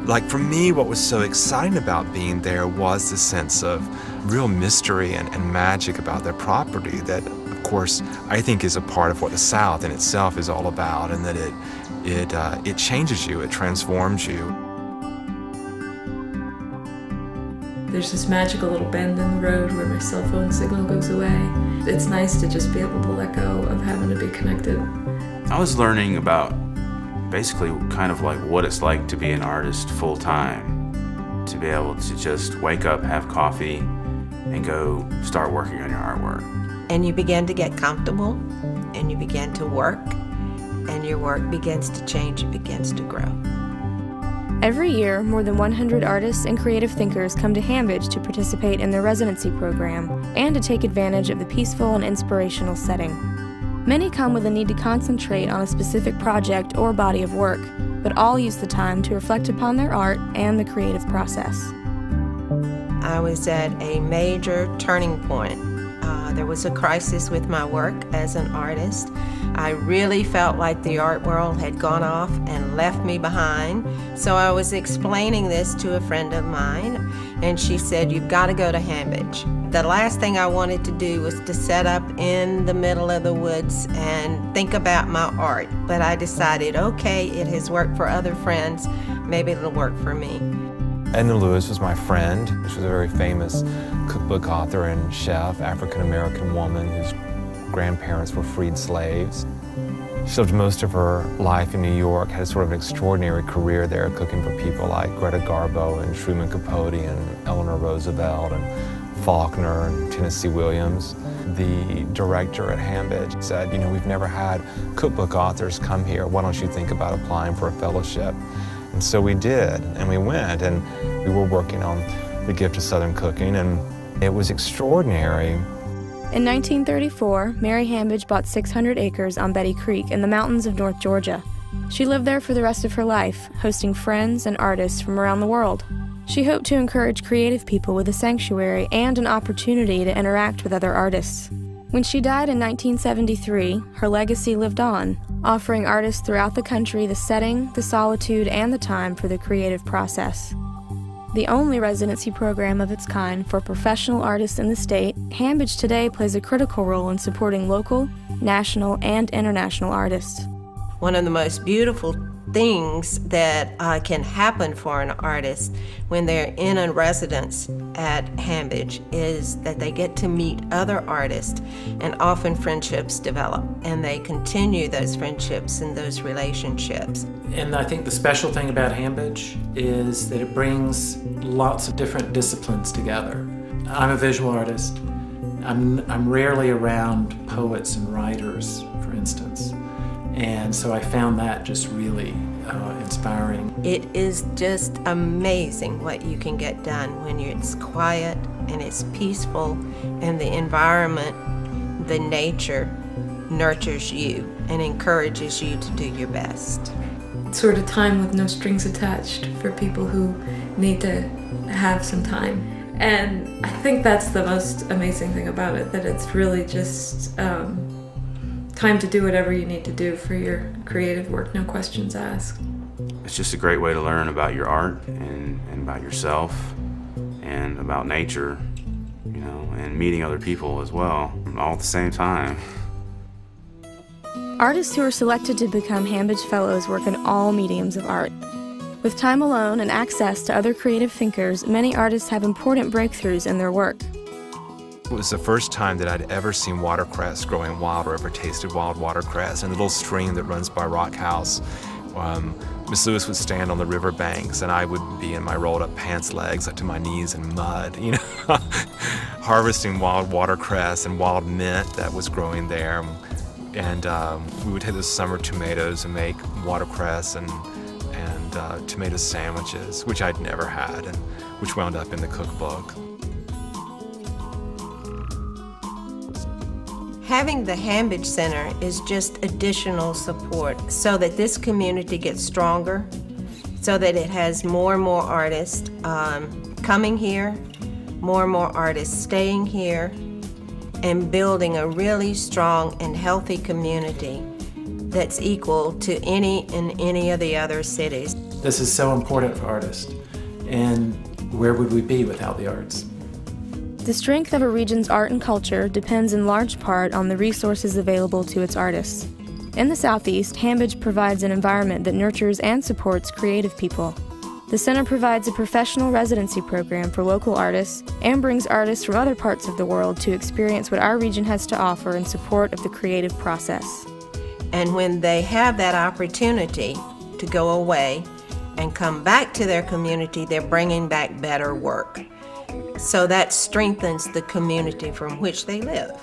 Like for me, what was so exciting about being there was the sense of real mystery and magic about their property that, of course, I think is a part of what the South in itself is all about, and that it changes you, it transforms you. There's this magical little bend in the road where my cell phone signal goes away. It's nice to just be able to let go of having to be connected. I was learning about basically kind of like what it's like to be an artist full time, to be able to just wake up, have coffee, and go start working on your artwork. And you begin to get comfortable, and you begin to work, and your work begins to change, it begins to grow. Every year, more than 100 artists and creative thinkers come to Hambidge to participate in their residency program and to take advantage of the peaceful and inspirational setting. Many come with a need to concentrate on a specific project or body of work, but all use the time to reflect upon their art and the creative process. I was at a major turning point. There was a crisis with my work as an artist. I really felt like the art world had gone off and left me behind. So I was explaining this to a friend of mine, and she said, "You've got to go to Hambidge." The last thing I wanted to do was to set up in the middle of the woods and think about my art. But I decided, okay, it has worked for other friends, maybe it'll work for me. Edna Lewis was my friend. She was a very famous cookbook author and chef, African-American woman whose grandparents were freed slaves. She lived most of her life in New York, had a sort of an extraordinary career there, cooking for people like Greta Garbo and Truman Capote and Eleanor Roosevelt and Faulkner and Tennessee Williams. The director at Hambidge said, "You know, we've never had cookbook authors come here. Why don't you think about applying for a fellowship?" And so we did, and we went, and we were working on The Gift of Southern Cooking, and it was extraordinary. In 1934, Mary Hambidge bought 600 acres on Betty Creek in the mountains of North Georgia. She lived there for the rest of her life, hosting friends and artists from around the world. She hoped to encourage creative people with a sanctuary and an opportunity to interact with other artists. When she died in 1973, her legacy lived on, offering artists throughout the country the setting, the solitude, and the time for the creative process. The only residency program of its kind for professional artists in the state, Hambidge today plays a critical role in supporting local, national, and international artists. One of the most beautiful things that can happen for an artist when they're in a residence at Hambidge is that they get to meet other artists, and often friendships develop, and they continue those friendships and those relationships. And I think the special thing about Hambidge is that it brings lots of different disciplines together. I'm a visual artist. I'm rarely around poets and writers, for instance. And so I found that just really inspiring. It is just amazing what you can get done when it's quiet and it's peaceful, and the environment, the nature, nurtures you and encourages you to do your best. Sort of time with no strings attached for people who need to have some time. And I think that's the most amazing thing about it, that it's really just time to do whatever you need to do for your creative work, no questions asked. It's just a great way to learn about your art and about yourself and about nature, you know, and meeting other people as well, all at the same time. Artists who are selected to become Hambidge Fellows work in all mediums of art. With time alone and access to other creative thinkers, many artists have important breakthroughs in their work. It was the first time that I'd ever seen watercress growing wild or ever tasted wild watercress. And the little stream that runs by Rock House, Miss Lewis would stand on the river banks, and I would be in my rolled-up pants legs up to my knees in mud, you know, harvesting wild watercress and wild mint that was growing there. And we would take those summer tomatoes and make watercress and tomato sandwiches, which I'd never had, and which wound up in the cookbook. Having the Hambidge Center is just additional support so that this community gets stronger, so that it has more and more artists coming here, more and more artists staying here, and building a really strong and healthy community that's equal to any of the other cities. This is so important for artists. And where would we be without the arts? The strength of a region's art and culture depends in large part on the resources available to its artists. In the Southeast, Hambidge provides an environment that nurtures and supports creative people. The center provides a professional residency program for local artists and brings artists from other parts of the world to experience what our region has to offer in support of the creative process. And when they have that opportunity to go away and come back to their community, they're bringing back better work. So that strengthens the community from which they live.